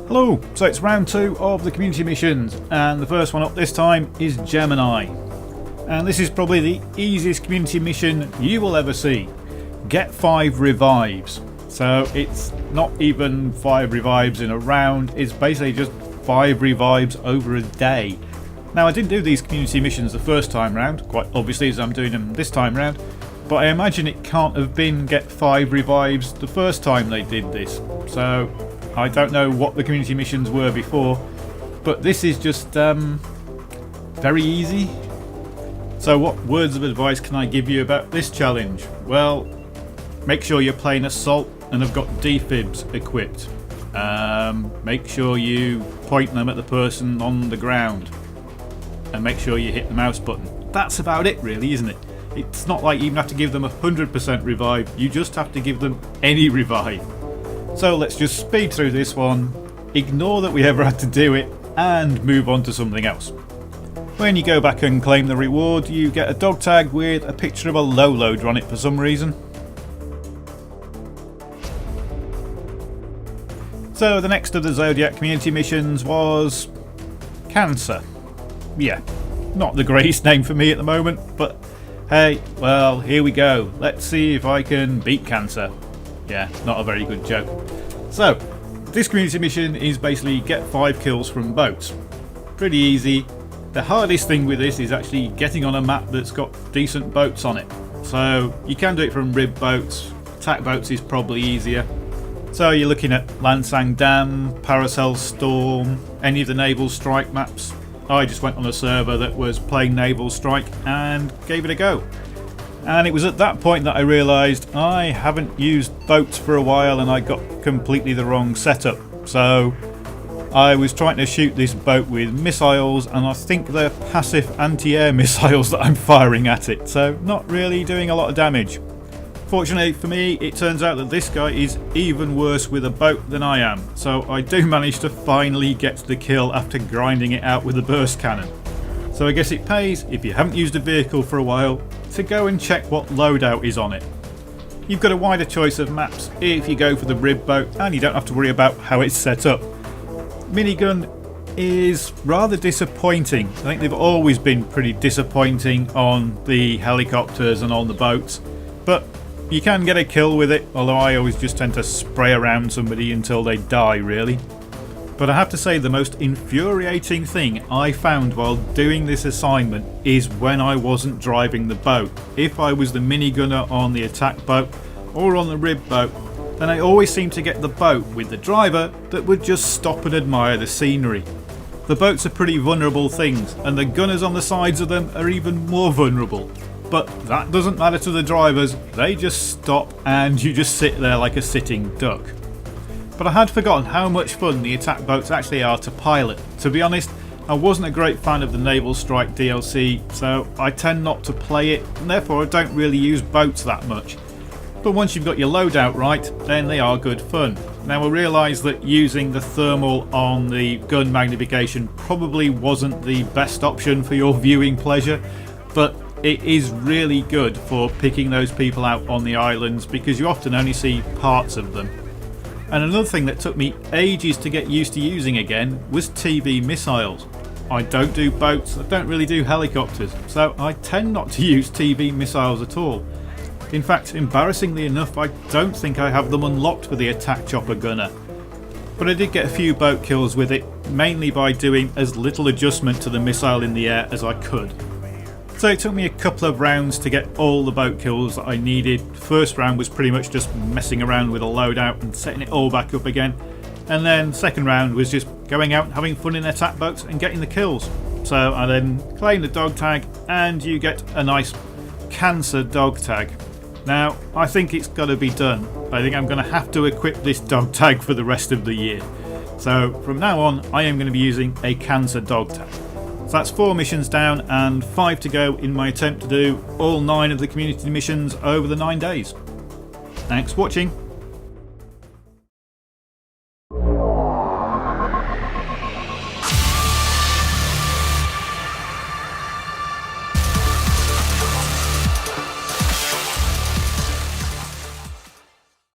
Hello, so it's round 2 of the community missions, and the first one up this time is Gemini. And this is probably the easiest community mission you will ever see. Get 5 revives. So it's not even 5 revives in a round, it's basically just 5 revives over a day. Now I didn't do these community missions the first time round, quite obviously as I'm doing them this time round, but I imagine it can't have been get 5 revives the first time they did this. So I don't know what the community missions were before, but this is just very easy. So what words of advice can I give you about this challenge? Well, make sure you're playing assault and have got defibs equipped. Make sure you point them at the person on the ground and make sure you hit the mouse button. That's about it really, isn't it? It's not like you even have to give them 100% revive, you just have to give them any revive. So let's just speed through this one, ignore that we ever had to do it, and move on to something else. When you go back and claim the reward, you get a dog tag with a picture of a low loader on it for some reason. So the next of the Zodiac community missions was Cancer. Yeah, not the greatest name for me at the moment, but hey, well, here we go. Let's see if I can beat Cancer. Yeah, not a very good joke. So, this community mission is basically get 5 kills from boats. Pretty easy. The hardest thing with this is actually getting on a map that's got decent boats on it. So, you can do it from rib boats. Attack boats is probably easier. So you're looking at Lansang Dam, Paracel Storm, any of the Naval Strike maps. I just went on a server that was playing Naval Strike and gave it a go. And it was at that point that I realised I haven't used boats for a while and I got completely the wrong setup. So I was trying to shoot this boat with missiles, and I think they're passive anti-air missiles that I'm firing at it, so not really doing a lot of damage. Fortunately for me, it turns out that this guy is even worse with a boat than I am, so I do manage to finally get the kill after grinding it out with a burst cannon. So I guess it pays, if you haven't used a vehicle for a while, to go and check what loadout is on it. You've got a wider choice of maps if you go for the rib boat, and you don't have to worry about how it's set up. Minigun is rather disappointing. I think they've always been pretty disappointing on the helicopters and on the boats, but you can get a kill with it, although I always just tend to spray around somebody until they die really. But I have to say the most infuriating thing I found while doing this assignment is when I wasn't driving the boat. If I was the minigunner on the attack boat or on the rib boat, then I always seemed to get the boat with the driver that would just stop and admire the scenery. The boats are pretty vulnerable things, and the gunners on the sides of them are even more vulnerable. But that doesn't matter to the drivers, they just stop and you just sit there like a sitting duck. But I had forgotten how much fun the attack boats actually are to pilot. To be honest, I wasn't a great fan of the Naval Strike DLC, so I tend not to play it, and therefore I don't really use boats that much. But once you've got your loadout right, then they are good fun. Now I realise that using the thermal on the gun magnification probably wasn't the best option for your viewing pleasure, but it is really good for picking those people out on the islands because you often only see parts of them. And another thing that took me ages to get used to using again was TV missiles. I don't do boats, I don't really do helicopters, so I tend not to use TV missiles at all. In fact, embarrassingly enough, I don't think I have them unlocked for the attack chopper gunner. But I did get a few boat kills with it, mainly by doing as little adjustment to the missile in the air as I could. So it took me a couple of rounds to get all the boat kills that I needed. First round was pretty much just messing around with a loadout and setting it all back up again. And then second round was just going out and having fun in attack boats and getting the kills. So I then claim the dog tag and you get a nice Cancer dog tag. Now I think it's got to be done. I think I'm going to have to equip this dog tag for the rest of the year. So from now on I am going to be using a Cancer dog tag. So that's 4 missions down and 5 to go in my attempt to do all 9 of the community missions over the 9 days. Thanks for watching.